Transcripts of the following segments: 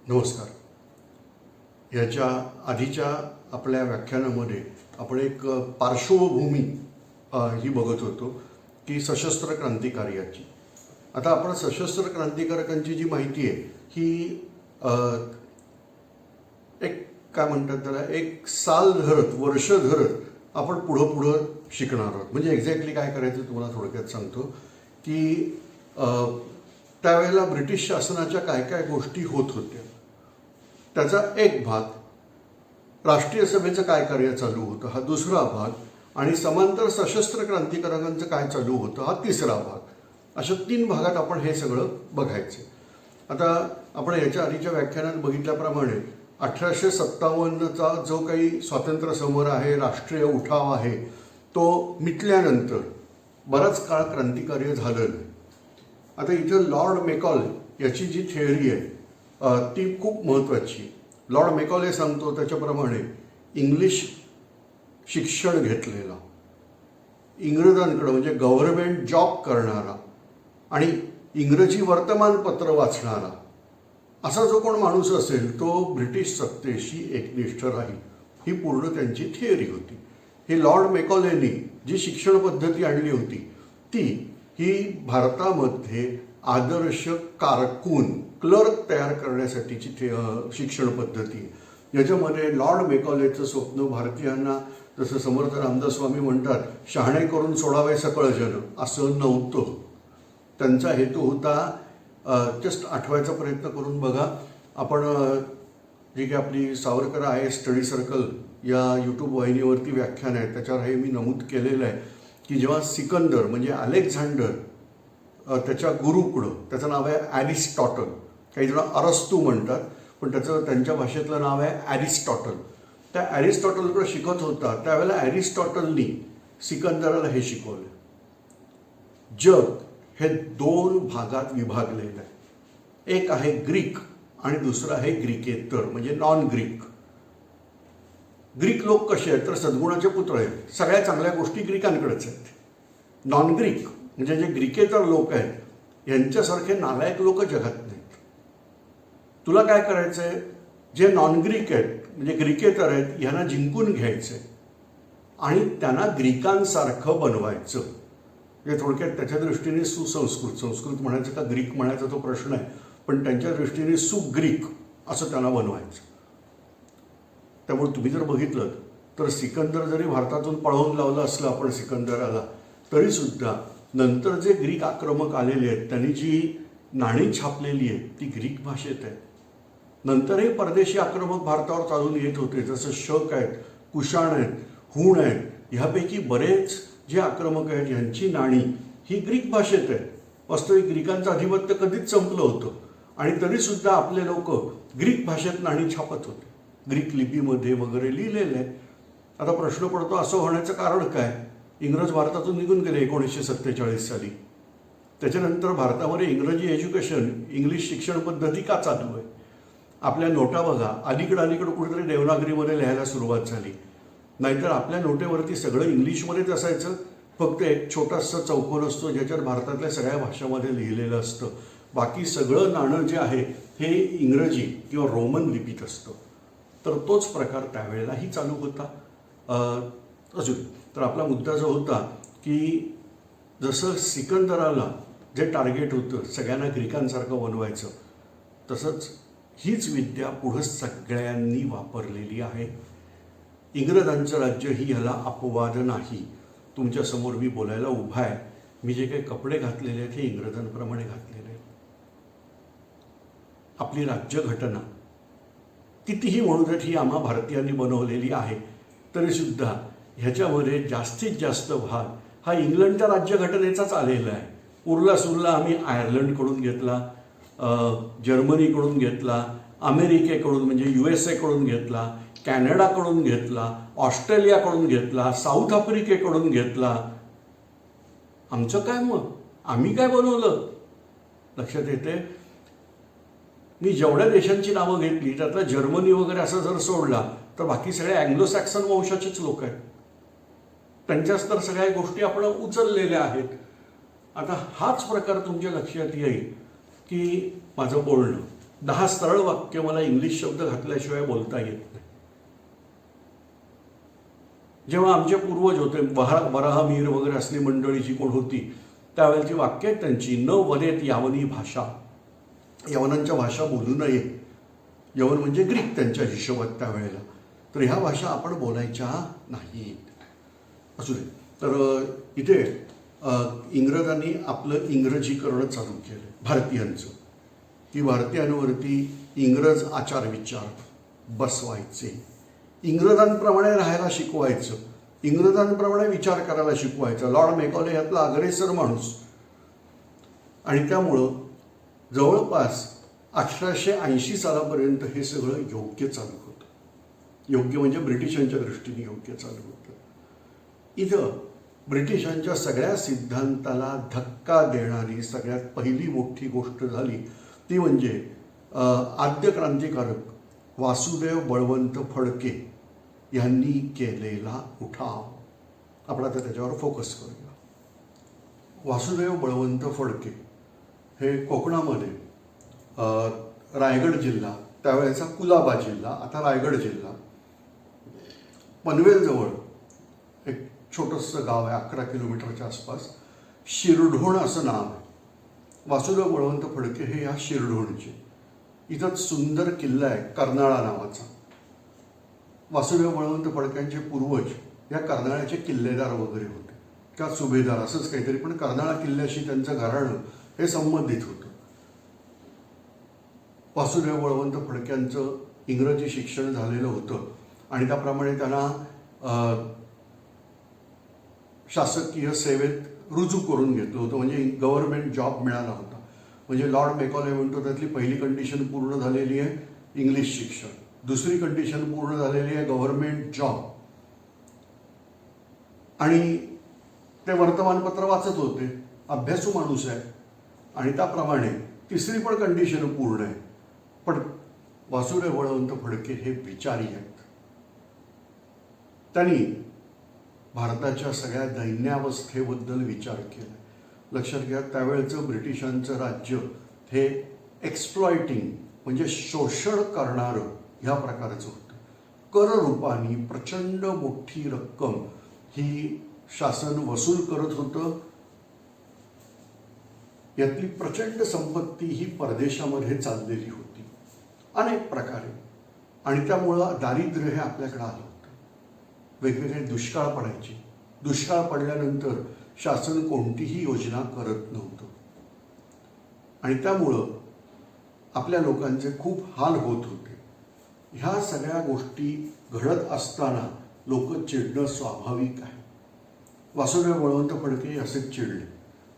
नमस्कार. याच्या आधीच्या आपल्या व्याख्यानामध्ये आपण एक पार्श्वभूमी ही बघत होतो की सशस्त्र क्रांतिकार्याची. आता आपण सशस्त्र क्रांतिकारकांची जी माहिती आहे ही एक काय म्हणतात त्याला एक साल धरत वर्ष धरत आपण पुढं शिकणार आहोत. म्हणजे एक्झॅक्टली काय करायचं तुम्हाला थोडक्यात सांगतो की त्यावेळेला ब्रिटिश शासनाच्या काय काय गोष्टी होत होत्या त्याचा एक भाग, राष्ट्रीय सभेचं काय कार्य चालू होतं हा दुसरा भाग, आणि समांतर सशस्त्र क्रांतिकारकांचं काय चालू होतं हा तिसरा भाग. अशा 3 भागात आपण हे सगळं बघायचं. आता आपण याच्या आधीच्या व्याख्यानात बघितल्याप्रमाणे 1857चा जो काही स्वातंत्र्य समर आहे, राष्ट्रीय उठाव आहे, तो मिटल्यानंतर बराच काळ क्रांतिकार्य झालं नाही. आता इथं लॉर्ड मेकॉले याची जी थिअरी आहे ती खूप महत्त्वाची. लॉर्ड मेकॉले सांगतो त्याच्याप्रमाणे इंग्लिश शिक्षण घेतलेला, इंग्रजांकडं म्हणजे गव्हर्नमेंट जॉब करणारा आणि इंग्रजी वर्तमानपत्र वाचणारा असा जो कोण माणूस असेल तो ब्रिटिश सत्तेशी एकनिष्ठ राहील, ही पूर्ण त्यांची थिअरी होती. ही लॉर्ड मेकॉलेनी जी शिक्षण पद्धती आणली होती ती ही भारतामध्ये आदर्श कारकून क्लर्क तयार करण्यासाठीची शिक्षण पद्धती. याच्यामध्ये लॉर्ड मेकॉलेचं स्वप्न भारतीयांना, जसं समर्थ रामदास स्वामी म्हणतात, शहाणे करून सोडावे सकळ जन, असं नव्हतं. त्यांचा हेतू होता, जस्ट आठवायचा प्रयत्न करून बघा. आपण जी काही आपली सावरकर IAS स्टडी सर्कल या यूट्यूब वाहिनीवरती व्याख्यान आहे त्याच्यावर हे मी नमूद केलेलं आहे की जेव्हा सिकंदर म्हणजे अलेक्झांडर त्याच्या गुरुकडं, त्याचं नाव आहे ॲरिस्टॉटल, काही जण अरस्तू म्हणतात पण त्यांच्या भाषेतलं नाव आहे ॲरिस्टॉटल. त्या ॲरिस्टॉटलकडं शिकत होता त्यावेळेला ॲरिस्टॉटलनी सिकंदराला हे शिकवलं, जग हे 2 भागात विभागलेलं आहे. एक आहे ग्रीक आणि दुसरं आहे ग्रीकेतर म्हणजे नॉन ग्रीक. ग्रीक लोक कसे आहेत तर सद्गुणाचे पुतळे आहेत, सगळ्या चांगल्या गोष्टी ग्रीकांकडेच आहेत. नॉन ग्रीक म्हणजे जे ग्रीकेतर लोक आहेत यांच्यासारखे नालायक लोक जगात नाहीत. तुला काय करायचं आहे, जे नॉन ग्रीक आहेत म्हणजे ग्रीकेतर आहेत यांना जिंकून घ्यायचं आणि त्यांना ग्रीकांसारखं बनवायचं. म्हणजे थोडक्यात त्याच्या दृष्टीने संस्कृत म्हणायचं का ग्रीक म्हणायचा तो प्रश्न आहे, पण त्यांच्या दृष्टीने सुग्रीक असं त्यांना बनवायचं. त्यामुळे तुम्ही जर बघितलं तर सिकंदर जरी भारतातून पळवून लावलं असलं आपण सिकंदराला, तरीसुद्धा नंतर जे ग्रीक आक्रमक आलेले आहेत त्यांनी जी नाणी छापलेली आहेत ती ग्रीक भाषेत आहे. नंतरही परदेशी आक्रमक भारतावर चालून येत होते, जसं शक आहेत, कुशाण आहेत, हूण आहेत, ह्यापैकी बरेच जे आक्रमक आहेत यांची नाणी ही ग्रीक भाषेत आहे. वास्तविक ग्रीकांचं अधिपत्य कधीच संपलं होतं आणि तरीसुद्धा आपले लोक ग्रीक भाषेत नाणी छापत होते, ग्रीक लिपीमध्ये वगैरे लिहिलेलं आहे. आता प्रश्न पडतो असं होण्याचं कारण काय? इंग्रज भारतातून निघून गेले 1947 साली. त्याच्यानंतर भारतामध्ये इंग्रजी एज्युकेशन, इंग्लिश शिक्षण पद्धती का चालू आहे? आपल्या नोटा बघा, अलीकडं कुठेतरी देवनागरीमध्ये लिहायला सुरुवात झाली, नाहीतर आपल्या नोटेवरती सगळं इंग्लिशमध्येच असायचं. फक्त एक छोटासा चौकोन असतो ज्याच्यावर भारतातल्या सगळ्या भाषामध्ये लिहिलेलं असतं. बाकी सगळं नाणं जे आहे हे इंग्रजी किंवा रोमन लिपीत असतं. तर तोच प्रकार त्यावेळेलाही चालू होता. अजून तर आपला मुद्दा जो होता की जसं सिकंदराला जे टार्गेट होतं सगळ्यांना ग्रीकांसारखं बनवायचं, तसंच हीच विद्या पुढं सगळ्यांनी वापरलेली आहे. इंग्रजांचं राज्य ही ह्याला अपवाद नाही. तुमच्यासमोर मी बोलायला उभा आहे, मी जे काही कपडे घातलेले आहेत हे इंग्रजांप्रमाणे घातलेले आहेत. आपली राज्यघटना कितीही म्हणू देत ही आम्हा भारतीयांनी बनवलेली आहे, तरीसुद्धा ह्याच्यामध्ये जास्तीत जास्त भाग हा इंग्लंडच्या राज्यघटनेचाच आलेला आहे. उरला सुरला आम्ही आयर्लंडकडून घेतला, जर्मनीकडून घेतला, अमेरिकेकडून म्हणजे USA कडून घेतला, कॅनडाकडून घेतला, ऑस्ट्रेलियाकडून घेतला, साऊथ आफ्रिकेकडून घेतला. आमचं काय मग? आम्ही काय बनवलं? लक्षात येते. मी जेवढ्या देशांची नावं घेतली त्यातला जर्मनी वगैरे असं जर सोडला तर बाकी सगळे अँग्लो सॅक्सन वंशाचेच लोक आहेत. त्यांच्याच तर सगळ्या गोष्टी आपण उचललेल्या आहेत. आता हाच प्रकार तुमच्या लक्षात येईल की माझं बोलणं 10 सरळ वाक्य मला इंग्लिश शब्द घातल्याशिवाय बोलता येत नाही. जेव्हा आमचे पूर्वज होते, वराहमीर वगैरे असली मंडळी जी कोण होती, त्यावेळेची वाक्य आहेत त्यांची, न वदेत यावनी भाषा, यवनांच्या भाषा बोलू नये. यवन म्हणजे ग्रीक त्यांच्या हिशोबात त्यावेळेला. तर ह्या भाषा आपण बोलायच्या नाहीत. असू दे. तर इथे इंग्रजांनी आपलं इंग्रजीकरण चालू केलं भारतीयांचं, की भारतीयांवरती इंग्रज आचार विचार बसवायचे, इंग्रजांप्रमाणे राहायला शिकवायचं, इंग्रजांप्रमाणे विचार करायला शिकवायचं. लॉर्ड मेकॉले यातला अग्रेसर माणूस. आणि त्यामुळं जवळपास 1880 सालापर्यंत हे सगळं योग्य चालू होतं. योग्य म्हणजे ब्रिटिशांच्या दृष्टीने योग्य चालू होतं. इथं ब्रिटिशांच्या सगळ्या सिद्धांताला धक्का देणारी सगळ्यात पहिली मोठी गोष्ट झाली ती म्हणजे आद्य क्रांतिकारक वासुदेव बळवंत फडके यांनी केलेला उठाव. आपण आता त्याच्यावर फोकस करूया. वासुदेव बळवंत फडके हे कोकणामध्ये रायगड जिल्हा, त्यावेळेचा कुलाबा जिल्हा, आता रायगड जिल्हा, पनवेलजवळ एक छोटंसं गाव आहे 11 किलोमीटरच्या आसपास, शिरढोण असं नाव आहे. वासुदेव बळवंत फडके हे या शिरढोणचे. इथं सुंदर किल्ला आहे कर्नाळा नावाचा. वासुदेव बळवंत फडक्यांचे पूर्वज या कर्नाळ्याचे किल्लेदार वगैरे होते का सुभेदार असंच काहीतरी, पण कर्नाळा किल्ल्याशी त्यांचं घराणं हे संबंधित होतं. वासुदेव बळवंत फडक्यांचं इंग्रजी शिक्षण झालेलं होतं आणि त्याप्रमाणे त्यांना शासकीय सेवेत रुजू करून घेतलं होतं, म्हणजे गव्हर्नमेंट जॉब मिळाला होता. म्हणजे लॉर्ड मेकॉले म्हणतो त्यातली पहिली कंडिशन पूर्ण झालेली आहे इंग्लिश शिक्षण, दुसरी कंडिशन पूर्ण झालेली आहे गव्हर्नमेंट जॉब, आणि ते वर्तमानपत्र वाचत होते, अभ्यासू माणूस आहे, आणि त्याप्रमाणे तिसरी पण कंडिशन पूर्ण आहे. पण वासुदेव बळवंत फडके हे विचारी आहेत. त्यांनी भारताच्या सगळ्या दैन्यावस्थेबद्दल विचार केला. लक्षात घ्या, त्यावेळेचं ब्रिटिशांचं राज्य हे एक्सप्लॉयटिंग म्हणजे शोषण करणारं ह्या प्रकारचं होतं. कर रूपाने प्रचंड मोठी रक्कम ही शासन वसूल करत होतं. यातली प्रचंड संपत्ती ही परदेशामध्ये चाललेली होती अनेक प्रकारे, आणि त्यामुळं दारिद्र्य हे आपल्याकडे आलं होतं. वेगवेगळे दुष्काळ पडायचे. दुष्काळ पडल्यानंतर शासन कोणतीही योजना करत नव्हतं, आणि त्यामुळं आपल्या लोकांचे खूप हाल होत होते. ह्या सगळ्या गोष्टी घडत असताना लोक चिडणं स्वाभाविक आहे. वासुदेव बळवंत फडके असेच चिडले.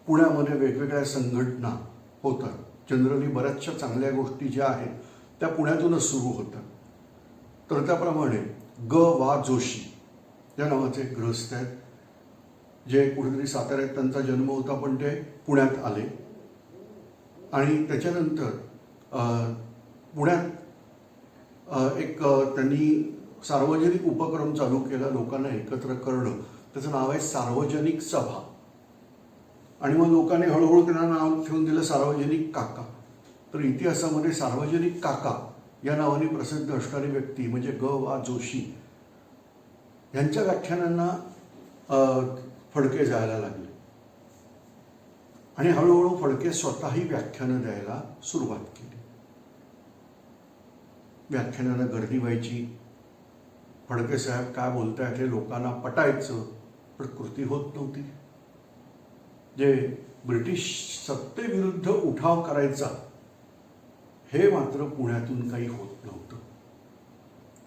पुण्यामध्ये वेगवेगळ्या संघटना होतात. जनरली बऱ्याचशा चांगल्या गोष्टी ज्या आहेत त्या पुण्यातूनच सुरू होतात. तर त्याप्रमाणे ग वा जोशी या नावाचे एक गृहस्थ आहेत, जे कुठेतरी साताऱ्यात त्यांचा जन्म होता पण ते पुण्यात आले, आणि त्याच्यानंतर पुण्यात एक त्यांनी सार्वजनिक उपक्रम चालू केला लोकांना एकत्र करणं. त्याचं नाव आहे सार्वजनिक सभा, आणि मग लोकांनी हळूहळू त्यांना नाव ठेवून दिलं सार्वजनिक काका. तर इतिहासामध्ये सार्वजनिक काका या नावाने प्रसिद्ध असणारी व्यक्ती म्हणजे ग वा जोशी यांच्या व्याख्यानांना फडके जायला लागले, आणि हळूहळू फडके स्वतःही व्याख्यानं द्यायला सुरुवात केली. व्याख्यानाला गर्दी व्हायची. फडके साहेब काय बोलतायत हे लोकांना पटायचं, पण कृती होत नव्हती. जे ब्रिटिश सत्तेविरुद्ध उठाव करायचा हे मात्र पुण्यातून काही होत नव्हतं.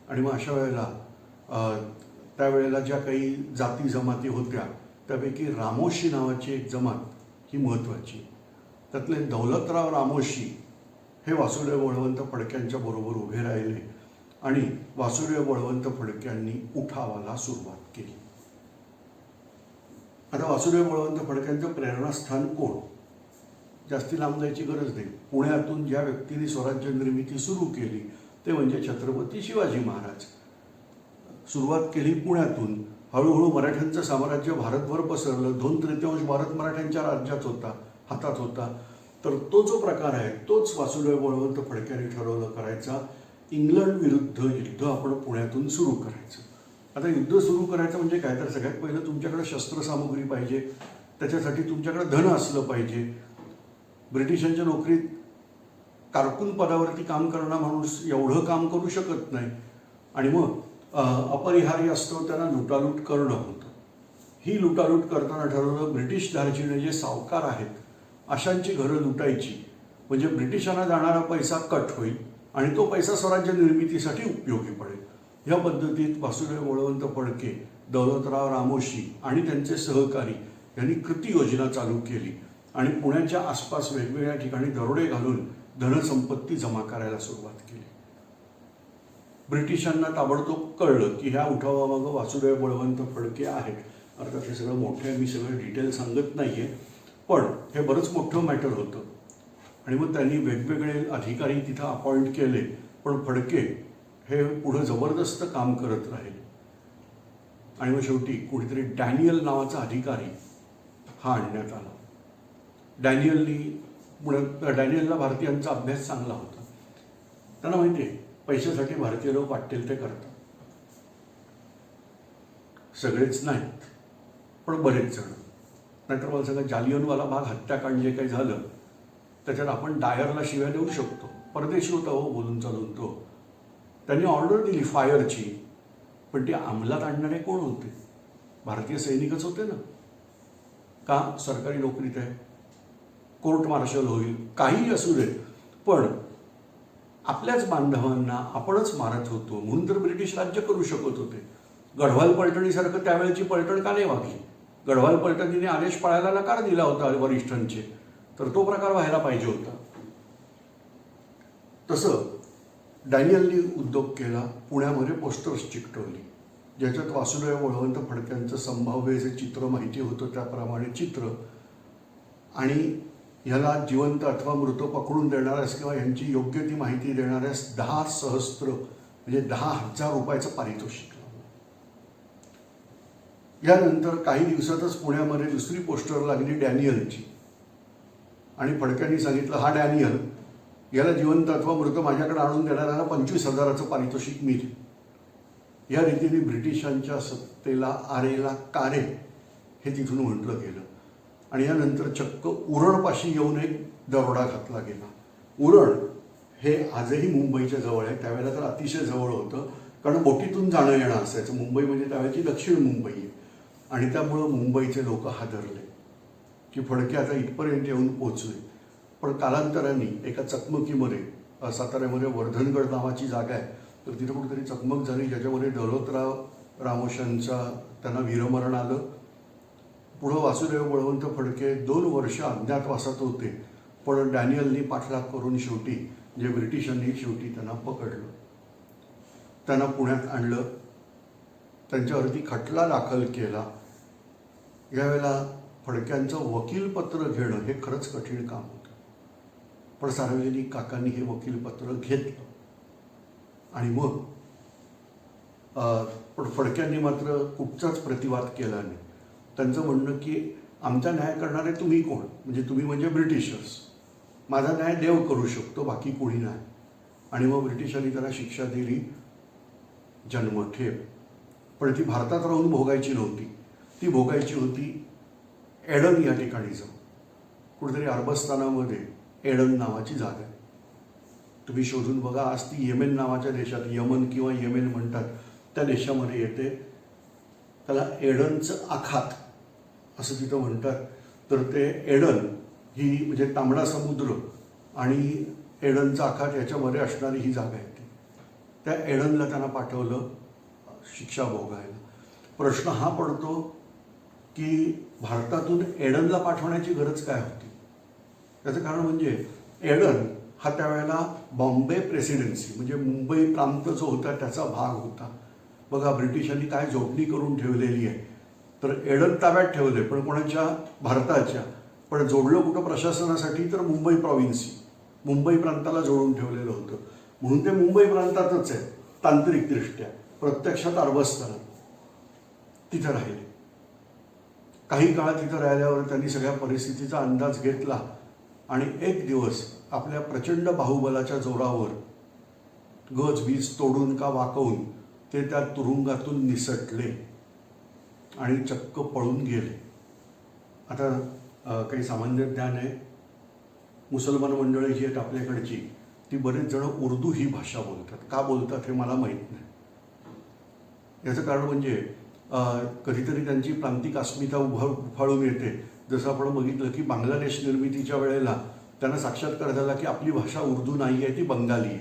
आणि मग अशा वेळेला त्यावेळेला ज्या काही जाती जमाती होत्या त्यापैकी रामोशी नावाची एक जमात ही महत्त्वाची. त्यातले दौलतराव रामोशी हे वासुदेव बळवंत फडक्यांच्या बरोबर उभे राहिले, आणि वासुदेव बळवंत फडक्यांनी उठावाला सुरुवात केली. आता वासुदेव बळवंत फडक्यांचं प्रेरणास्थान कोण? जास्ती लांब जायची गरज नाही. पुण्यातून ज्या व्यक्तीने स्वराज्य निर्मिती सुरू केली ते म्हणजे छत्रपती शिवाजी महाराज. सुरुवात केली पुण्यातून. हळूहळू मराठ्यांचं साम्राज्य भारतभर पसरलं. 2/3 भारत मराठ्यांच्या राज्यात होता, हातात होता. तर तो जो प्रकार आहे तोच वासुदेव बळवंत फडक्यांनी ठरवलं करायचा. इंग्लंड विरुद्ध युद्ध आपण पुण्यातून सुरू करायचं. आता युद्ध सुरू करायचं म्हणजे काय, तर सगळ्यात पहिलं तुमच्याकडे शस्त्रसामुग्री पाहिजे, त्याच्यासाठी तुमच्याकडे धन असलं पाहिजे. ब्रिटिशांच्या नोकरीत कारकून पदावरती काम करणारा माणूस एवढं काम करू शकत नाही, आणि मग अपरिहार्य असतं त्यांना लुटालूट करणं होतं. ही लुटालूट करताना ठरवलं ब्रिटिश दार्जिने जे सावकार आहेत अशांची घरं लुटायची, म्हणजे ब्रिटिशांना जाणारा पैसा कट होईल आणि तो पैसा स्वराज्य निर्मितीसाठी उपयोगी पडेल. या पद्धतीत वासुदेव बळवंत फडके, दौलतराव रामोशी आणि त्यांचे सहकारी यांनी कृती योजना चालू केली आणि पुण्याच्या आसपास वेगवेगळ्या ठिकाणी दरोडे घालून धनसंपत्ती जमा करायला सुरुवात केली. ब्रिटिशांना ताबडतोब कळलं की ह्या उठावामागं वासुदेव बळवंत फडके आहेत. अर्थात हे सगळं मोठं आहे, मी सगळं डिटेल सांगत नाही आहे, पण हे बरंच मोठं मॅटर होतं. आणि मग त्यांनी वेगवेगळे अधिकारी तिथं अपॉइंट केले, पण फडके हे पुढं जबरदस्त काम करत राहिले. आणि मग शेवटी कुठेतरी डॅनियल नावाचा अधिकारी हा आणण्यात आला. डॅनियलला भारतीयांचा अभ्यास चांगला होता. त्यांना माहिती आहे पैशासाठी भारतीय लोक वाटेल ते करतात. सगळेच नाहीत, पण बरेच जण. नाहीतर मला सांगा, जालियनवाला बाग हत्याकांड जे काही झालं त्याच्यात आपण डायरला शिव्या देऊ शकतो, परदेशी होता हो बोलून चालून तो. त्यांनी ऑर्डर दिली फायरची, पण ते अंमलात आणणारे कोण होते? भारतीय सैनिकच होते ना. का सरकारी नोकरीत आहे, कोर्ट मार्शल होईल, काहीही असू दे, पण आपल्याच बांधवांना आपणच मारत होतो म्हणून तर ब्रिटिश राज्य करू शकत होते. गढवाल पलटणीसारखं त्यावेळेची पलटण का नाही वागली? गढवाल पलटणीने आदेश पाळायला नकार दिला होता वरिष्ठांचे, तर तो प्रकार व्हायला पाहिजे होता. तसं डॅनियलनी उद्योग केला. पुण्यामध्ये पोस्टर्स चिकटवली ज्याच्यात वासुदेव बळवंत फडक्यांचं संभाव्य जे चित्र माहिती होतं त्याप्रमाणे चित्र, आणि ह्याला जिवंत अथवा मृत पकडून देणाऱ्यास किंवा यांची योग्य ती माहिती देणाऱ्यास 10 सहस्त्र म्हणजे 10,000 रुपयाचं पारितोषिक. यानंतर काही दिवसातच पुण्यामध्ये दुसरी पोस्टर लागली डॅनियलची, आणि फडक्यांनी सांगितलं हा डॅनियल, याला जिवंत अथवा मृत माझ्याकडे आणून देणाऱ्याला 25,000चं पारितोषिक मिळेल. या रीतीने ब्रिटिशांच्या सत्तेला आरेला कारे हे तिथून म्हटलं गेलं. आणि यानंतर चक्क उरणपाशी येऊन एक दरोडा घातला गेला. उरण हे आजही मुंबईच्या जवळ आहे, त्यावेळेला तर अतिशय जवळ होतं, कारण बोटीतून जाणं येणं असायचं. मुंबई म्हणजे त्यावेळेची दक्षिण मुंबई आहे, आणि त्यामुळं मुंबईचे लोक हादरले की फडके आता इथपर्यंत येऊन पोचले. पण कालांतराने एका चकमकीमध्ये साताऱ्यामध्ये वर्धनगड नावाची जागा आहे, तर तिथं कुठेतरी चकमक झाली ज्याच्यामध्ये दौलतराव रामोशांचा त्यांना वीरमरण आलं. पुढं वासुदेव बळवंत फडके 2 वर्ष अज्ञातवासात होते, पण डॅनियलनी पाठलाग करून शेवटी जे ब्रिटिशांनी शेवटी त्यांना पकडलं, त्यांना पुण्यात आणलं, त्यांच्यावरती खटला दाखल केला. यावेळेला फडक्यांचं वकीलपत्र घेणं हे खरंच कठीण काम होतं, पण सार्वजनिक काकांनी हे वकीलपत्र घेतलं. आणि मग पण फडक्यांनी मात्र कुठचाच प्रतिवाद केला नाही. त्यांचं म्हणणं की आमचा न्याय करणारे तुम्ही कोण, म्हणजे तुम्ही म्हणजे ब्रिटिशर्स, माझा न्याय देव करू शकतो, बाकी कोणी नाही. आणि मग ब्रिटिशांनी त्यांना शिक्षा दिली जन्मठेप. पण ती भारतात राहून भोगायची नव्हती, ती भोगायची होती एडन या ठिकाणी जाऊन. कुठेतरी अरबस्तानामध्ये एडन नावाची जागा आहे, तुम्ही शोधून बघा. आज ती येमेन नावाच्या देशात, यमन किंवा येमेन म्हणतात, त्या देशामध्ये येते. त्याला एडनचं आखात असं तिथं म्हणतात. तर ते एडन ही म्हणजे तांबडा समुद्र आणि एडनचा आखात याच्यामध्ये असणारी ही जागा आहे. त्या एडनला त्यांना पाठवलं शिक्षा भोगायला. प्रश्न हा पडतो की भारतातून एडनला पाठवण्याची गरज काय होती? त्याचं कारण म्हणजे एडन हा त्यावेळेला बॉम्बे प्रेसिडेन्सी म्हणजे मुंबई प्रांत जो होता त्याचा भाग होता. बघा ब्रिटिशांनी काय जोडणी करून ठेवलेली आहे. तर एडन ताब्यात ठेवले, पण कोणाच्या? भारताच्या. पण जोडलं कुठं प्रशासनासाठी? तर मुंबई प्रॉव्हिन्सी, मुंबई प्रांताला जोडून ठेवलेलं होतं, म्हणून ते मुंबई प्रांतातच आहे तांत्रिकदृष्ट्या. प्रत्यक्षात अरबस्तान तिथं राहिले. काही काळ तिथं राहिल्यावर त्यांनी सगळ्या परिस्थितीचा अंदाज घेतला आणि एक दिवस आपल्या प्रचंड बाहुबलाच्या जोरावर गज बीज तोडून का वाकवून ते त्या तुरुंगातून निसटले आणि चक्क पळून गेले. आता काही सामान्य ज्ञान आहे. मुसलमान मंडळी जी आहेत आपल्याकडची ती बरेच जण उर्दू ही भाषा बोलतात. का बोलतात हे मला माहीत नाही. याचं कारण म्हणजे कधीतरी त्यांची प्रांतिक अस्मिता उफाळून येते. जसं आपण बघितलं की बांगलादेश निर्मितीच्या वेळेला त्यांना साक्षात्कार झाला की आपली भाषा उर्दू नाही आहे, ती बंगाली आहे.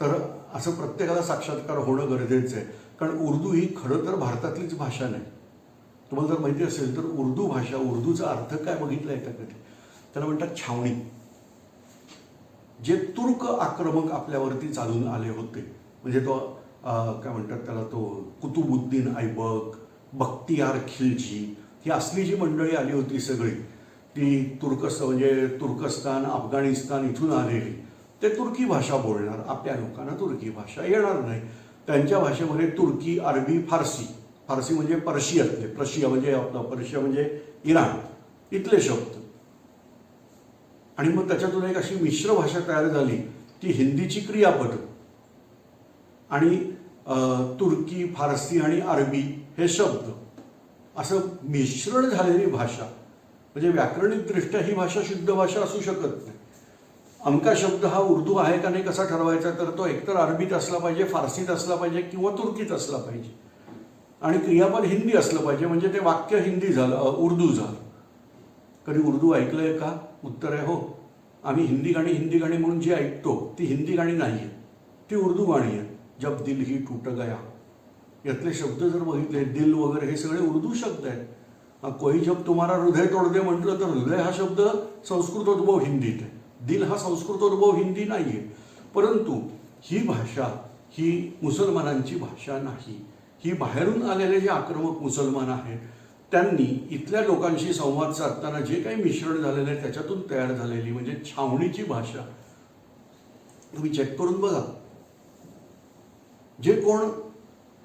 तर असं प्रत्येकाला साक्षात्कार होणं गरजेचं आहे. कारण उर्दू ही खरं तर भारतातलीच भाषा नाही. तुम्हाला जर माहिती असेल तर उर्दू भाषा, उर्दूचा अर्थ काय बघितला आहे का कधी? त्याला म्हणतात छावणी. जे तुर्क आक्रमक आपल्यावरती चालून आले होते, म्हणजे तो काय म्हणतात त्याला, तो कुतुबुद्दीन ऐबक, बख्तियार खिलजी, ही असली जी मंडळी आली होती सगळी, ती म्हणजे तुर्कस्तान, अफगाणिस्तान इथून आलेली, ते तुर्की भाषा बोलणार. आपल्या लोकांना तुर्की भाषा येणार नाही. त्यांच्या भाषेमध्ये तुर्की, अरबी, फारसी, फारसी म्हणजे पर्शियातले, प्रशिया म्हणजे आपलं, पर्शिया म्हणजे इराण, इथले शब्द. आणि मग त्याच्यातून एक अशी मिश्र भाषा तयार झाली, ती हिंदीची क्रियापद आणि तुर्की, फारसी आणि अरबी हे शब्द, असं मिश्रण झालेली भाषा. म्हणजे व्याकरणिकदृष्ट्या ही भाषा शुद्ध भाषा असू शकत नाही. अमका शब्द हा उर्दू आहे का नाही कसा ठरवायचा, तर तो एकतर अरबीत असला पाहिजे, फारसीत असला पाहिजे किंवा तुर्कीत असला पाहिजे, आणि क्रियापद हिंदी असलं पाहिजे, म्हणजे ते वाक्य हिंदी झालं, उर्दू झालं. कधी उर्दू ऐकलंय का? उत्तर आहे हो. आम्ही हिंदी गाणी म्हणून जी ऐकतो ती हिंदी गाणी नाही आहेत, ती उर्दू गाणी आहेत. जब दिल ही टूट गया, यातले शब्द जर बघितले, दिल वगैरे हे सगळे उर्दू शब्द आहेत. कोई जब तुम्हारा हृदय तोड दे म्हटलं तर हृदय हा शब्द संस्कृतोद्भव हिंदीत आहे, दिल हा संस्कृतोद्भव हिंदी नाही आहे. परंतु ही भाषा ही मुसलमानांची भाषा नाही. ही बाहेरून आलेले जे आक्रमक मुसलमान आहेत त्यांनी इथल्या लोकांशी संवाद साधताना जे काही मिश्रण झालेलं आहे त्याच्यातून तयार झालेली म्हणजे छावणीची भाषा. तुम्ही चेक करून बघा, जे कोण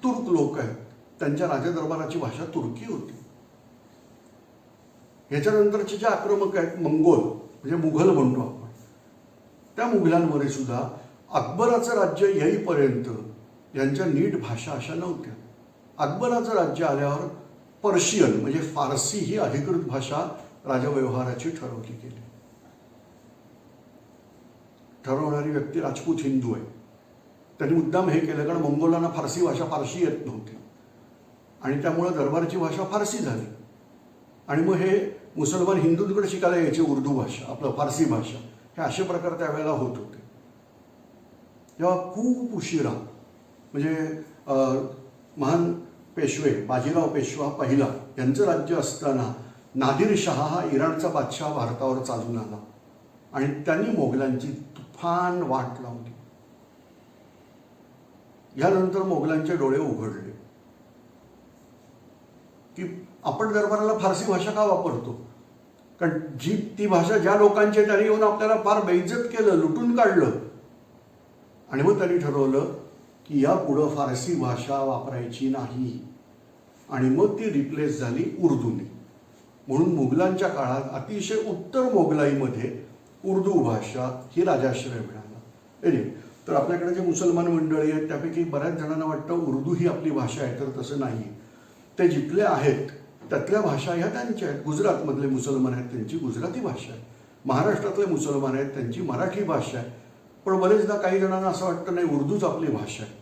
तुर्क लोक आहेत त्यांच्या राजदरबाराची भाषा तुर्की होती. ह्याच्यानंतरचे जे आक्रमक आहेत मंगोल, म्हणजे मुघल म्हणतो आपण, त्या मुघलांमध्ये सुद्धा अकबराचं राज्य येईपर्यंत यांच्या नीट भाषा अशा नव्हत्या. अकबराचं राज्य आल्यावर पर्शियन म्हणजे फारसी ही अधिकृत भाषा राजव्यवहाराची ठरवली गेली. ठरवणारी व्यक्ती राजपूत हिंदू आहे. त्यांनी मुद्दाम हे केलं कारण मंगोलांना फारसी भाषा फारशी येत नव्हती आणि त्यामुळे दरबारची भाषा फारसी झाली. आणि मग हे मुसलमान हिंदूंकडे शिकायला यायचे उर्दू भाषा, आपलं फारसी भाषा, हे असे प्रकार त्यावेळेला होत होते. जेव्हा खूप उशिरा म्हणजे महान पेशवे बाजीराव पेशवा पहिला यांचं राज्य असताना नादिरशहा हा इराणचा बादशाह भारतावर चालून आला आणि त्यांनी मोगलांची तुफान वाट लावली. यानंतर मोगलांचे डोळे उघडले की आपण दरबाराला फारसी भाषा का वापरतो, कारण ती भाषा ज्या लोकांची त्यांनी येऊन आपल्याला फार बेइज्जत केलं, लुटून काढलं. आणि मग त्यांनी ठरवलं की यापुढं फारसी भाषा वापरायची नाही आणि मग ती रिप्लेस झाली उर्दूने. म्हणून मुघलांच्या काळात अतिशय उत्तर मोगलाईमध्ये उर्दू भाषा ही राजाश्रय मिळाला. तर आपल्याकडे जे मुसलमान मंडळी आहेत त्यापैकी बऱ्याच जणांना वाटतं उर्दू ही आपली भाषा आहे, तर तसं नाही. ते जिथले आहेत त्यातल्या भाषा ह्या त्यांच्या आहेत. गुजरातमधले मुसलमान आहेत त्यांची गुजराती भाषा आहे, महाराष्ट्रातले मुसलमान आहेत त्यांची मराठी भाषा आहे. पण बरेचदा काही जणांना असं वाटतं नाही उर्दूच आपली भाषा आहे,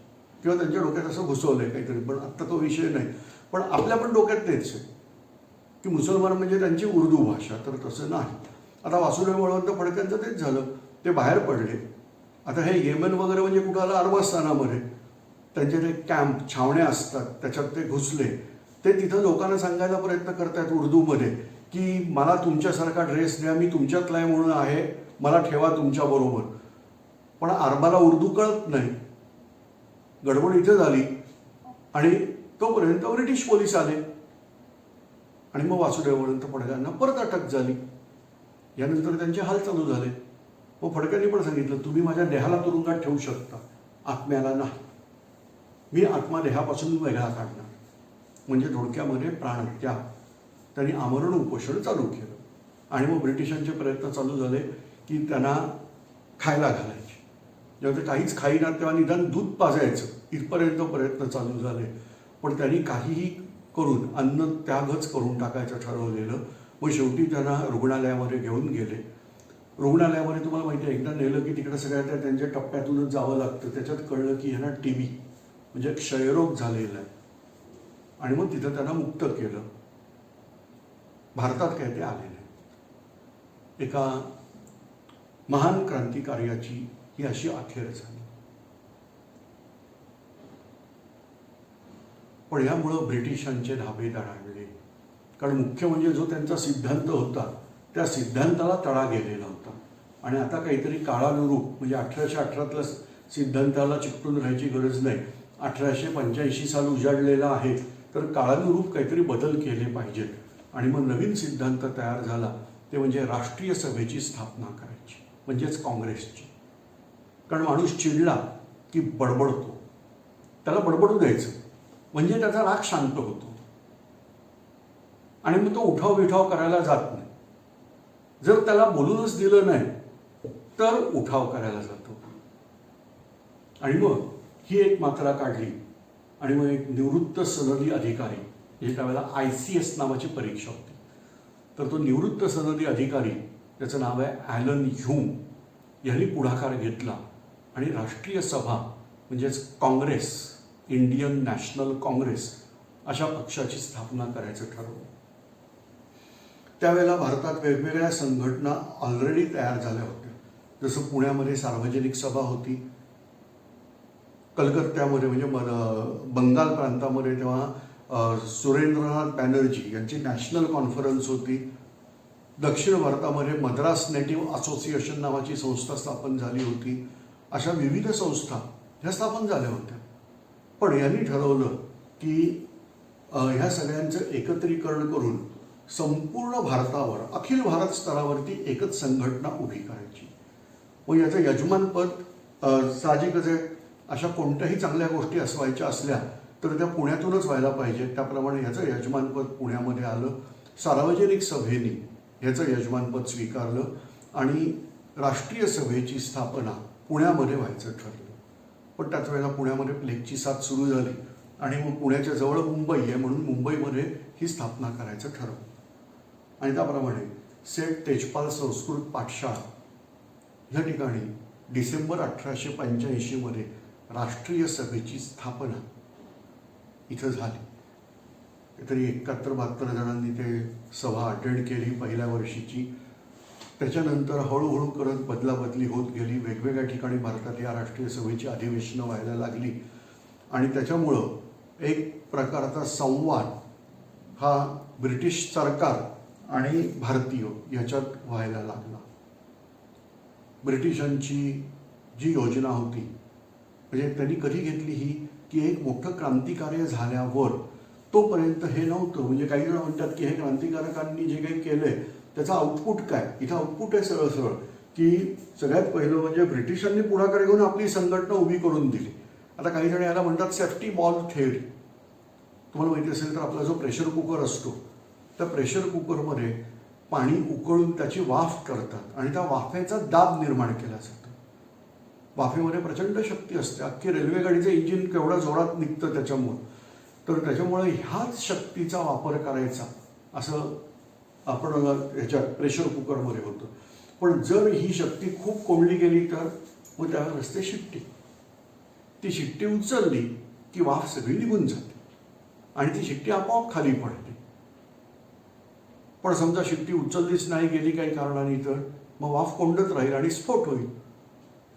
किंवा त्यांच्या डोक्यात असं घुसवलं आहे काहीतरी. पण आत्ता तो विषय नाही. पण आपल्या पण डोक्यात तेच आहे की मुसलमान म्हणजे त्यांची उर्दू भाषा, तर तसं नाही. आता वासुदेव बळवंत फडक्यांचं तेच झालं, ते बाहेर पडले. आता हे येमेन वगैरे म्हणजे कुठं आलं, अरबस्थानामध्ये त्यांचे ते कॅम्प छावण्या असतात त्याच्यात ते घुसले. ते तिथं लोकांना सांगायला प्रयत्न करतात उर्दूमध्ये की मला तुमच्यासारखा ड्रेस द्या, मी तुमच्यातला आहे म्हणून आहे, मला ठेवा तुमच्याबरोबर. पण अरबाला उर्दू कळत नाही. गडबड इथं झाली आणि तोपर्यंत ब्रिटिश पोलीस आले आणि मग वासुदेव बळवंत फडक्यांना परत अटक झाली. यानंतर त्यांचे हाल चालू झाले. मग फडक्यांनी पण सांगितलं तुम्ही माझ्या देहाला तुरुंगात ठेवू शकता, आत्म्याला नाही. मी आत्मा देहापासून वेगळा काढणार. म्हणजे थोडक्यामध्ये प्राणत्याग. त्यांनी आमरण उपोषण चालू केलं आणि मग ब्रिटिशांचे प्रयत्न चालू झाले की त्यांना खायला घालायचे. जेव्हा ते काहीच खाईना तेव्हा निदान दूध पाजायचं इथपर्यंत प्रयत्न चालू झाले. पण त्यांनी काहीही करून अन्न त्यागच करून टाकायचं ठरवलेलं. मग शेवटी त्यांना रुग्णालयामध्ये घेऊन गेले. रुग्णालयामध्ये तुम्हाला माहिती आहे, एकदा नेलं की तिकडे सगळ्या त्यांच्या टप्प्यातूनच जावं लागतं. त्याच्यात कळलं की ह्यांना TB म्हणजे क्षयरोग झालेला आहे. आणि मग तिथं त्यांना मुक्त केलं. भारतात काय ते आले नाही. एका महान क्रांतिकार्याची ही अशी अखेर झाली. पण यामुळं ब्रिटिशांचे धाबे दणाणले. कारण मुख्य म्हणजे जो त्यांचा सिद्धांत होता त्या सिद्धांताला तडा गेलेला होता. आणि आता काहीतरी काळानुरूप म्हणजे 1818तल्या सिद्धांताला चिकटून राहायची गरज नाही. 1885 साल उजाडलेला आहे, तर काळानुरूप काहीतरी बदल केले पाहिजेत. आणि मग नवीन सिद्धांत तयार झाला, ते म्हणजे राष्ट्रीय सभेची स्थापना करायची, म्हणजेच काँग्रेसची. कारण माणूस चिडला की बडबडतो, त्याला बडबडू द्यायचं म्हणजे त्याचा राग शांत होतो. आणि मग तो उठाव बिठाव करायला जात नाही. जर त्याला बोलूनच दिलं नाही तर उठाव करायला जातो. आणि मग ही एक मात्रा काढली. आणि मग एक निवृत्त सनदी अधिकारी, म्हणजे त्यावेळेला ICS नावाची परीक्षा होती, तर तो निवृत्त सनदी अधिकारी, त्याचं नाव आहे ॲलन ह्यूम, यांनी पुढाकार घेतला आणि राष्ट्रीय सभा म्हणजेच काँग्रेस, इंडियन नॅशनल काँग्रेस अशा पक्षाची स्थापना करायचं ठरवलं. त्यावेळेला भारतात वेगवेगळ्या संघटना ऑलरेडी तयार झाल्या होत्या. जसं पुण्यामध्ये सार्वजनिक सभा होती, कलकत्त्यामध्ये म्हणजे बंगाल प्रांतामध्ये तेव्हा सुरेंद्रनाथ बॅनर्जी यांची नॅशनल कॉन्फरन्स होती. दक्षिण भारतामध्ये मद्रास नेटिव्ह असोसिएशन नावाची संस्था स्थापन झाली होती. अशा विविध संस्था ह्या स्थापन झाल्या होत्या. पण यांनी ठरवलं की ह्या सगळ्यांचं एकत्रीकरण करून संपूर्ण भारतावर, अखिल भारत स्तरावरती एकच संघटना उभी करायची. मग याचं यजमानपद साहजिकच आहे, अशा कोणत्याही चांगल्या गोष्टी असवायच्या असल्या तर त्या पुण्यातूनच व्हायला पाहिजेत. त्याप्रमाणे ह्याचं यजमानपद पुण्यामध्ये आलं. सार्वजनिक सभेने ह्याचं यजमानपद स्वीकारलं आणि राष्ट्रीय सभेची स्थापना पुण्यामध्ये व्हायचं ठरलं. पण त्याच वेळेला पुण्यामध्ये प्लेगची साथ सुरू झाली आणि मग पुण्याच्या जवळ मुंबई आहे म्हणून मुंबईमध्ये ही स्थापना करायचं ठरवलं. आणि त्याप्रमाणे सेठ तेजपाल संस्कृत पाठशाळा या ठिकाणी डिसेंबर 1885 राष्ट्रीय सभेची स्थापना इथं झाली. तरी 71-72 जणांनी ते सभा अटेंड केली पहिल्या वर्षीची. त्याच्यानंतर हळूहळू करत बदलाबदली होत गेली. वेगवेगळ्या ठिकाणी भारतात या राष्ट्रीय सभेची अधिवेशनं व्हायला लागली आणि त्याच्यामुळं एक प्रकारचा संवाद हा ब्रिटिश सरकार आणि भारतीय याच्यात व्हायला लागला. ब्रिटिशांची जी योजना होती म्हणजे त्यांनी कधी घेतली ही की एक मोठं क्रांतिकार्य झाल्यावर, तोपर्यंत हे नव्हतं. म्हणजे काही जण म्हणतात की हे क्रांतिकारकांनी जे काही केलंय त्याचा आउटपुट काय. इथं आउटपुट आहे सरळ सरळ की सगळ्यात पहिलं म्हणजे ब्रिटिशांनी पुढाकार घेऊन आपली संघटना उभी करून दिली. आता काही जण याला म्हणतात सेफ्टी बॉल थेअरी. तुम्हाला माहिती असेल तर आपला जो प्रेशर कुकर असतो त्या प्रेशर कुकरमध्ये पाणी उकळून त्याची वाफ करतात आणि त्या वाफेचा दाब निर्माण केला जातो. वाफेमध्ये प्रचंड शक्ती असते. अख्खी रेल्वेगाडीचं इंजिन केवढ्या जोरात निघतं त्याच्यामुळं. तर त्याच्यामुळे ह्याच शक्तीचा वापर करायचा असं आपण ह्याच्यात प्रेशर कुकरमध्ये होतं. पण जर ही शक्ती खूप कोंडली गेली तर मग त्यावर असते शिट्टी. ती शिट्टी उचलली की वाफ सगळी निघून जाते आणि ती शिट्टी आपोआप खाली पडते. पण समजा शिट्टी उचललीच नाही गेली काही कारणाने तर मग वाफ कोंडत राहील आणि स्फोट होईल.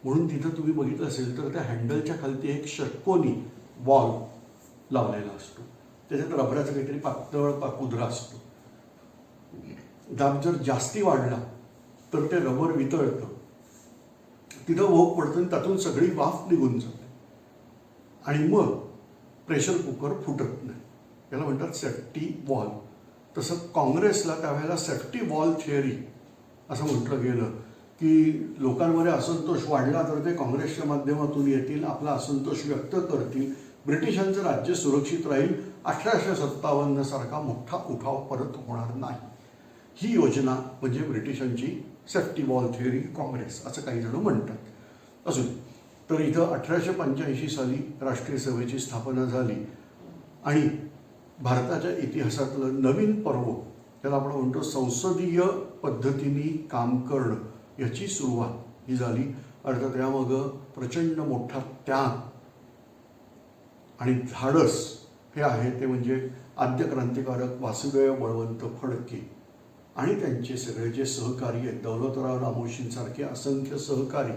म्हणून तिथं तुम्ही बघितलं असेल तर त्या हँडलच्या खालती एक षटकोनी बॉल लावलेला असतो. त्याच्यात रबराचा काहीतरी पातळ पाकुद्रा असतो. दाब जर जास्ती वाढला तर ते रबर वितळतं, तिथं भोग पडतं आणि त्यातून सगळी वाफ निघून जाते आणि मग प्रेशर कुकर फुटत नाही. याला म्हणतात सेफ्टी वॉल. तसं काँग्रेसला त्यावेळेला सेफ्टी वॉल थिअरी असं म्हटलं गेलं की लोकांमध्ये असंतोष वाढला तर ते काँग्रेसच्या माध्यमातून येतील, आपला असंतोष व्यक्त करतील, ब्रिटिशांचं राज्य सुरक्षित राहील, 1857 सारखा मोठा उठाव परत होणार नाही. ही योजना म्हणजे ब्रिटिशांची सेफ्टी वॉल थिअरी काँग्रेस असं काही जण म्हणतात. असून तर इथं 1885 साली राष्ट्रीय सभेची स्थापना झाली आणि भारताच्या इतिहासातलं नवीन पर्व, त्याला आपण म्हणतो संसदीय पद्धतीने काम करणं, याची सुरुवात ही झाली. अर्थात यामागं प्रचंड मोठा त्याग आणि धाडस हे आहे, ते म्हणजे आद्य क्रांतिकारक वासुदेव बळवंत फडके आणि त्यांचे सगळे जे सहकारी आहेत, दौलतराव रामोशींसारखे असंख्य सहकारी,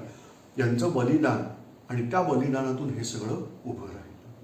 यांचं बलिदान, आणि त्या बलिदानातून हे सगळं उभं राहिलं.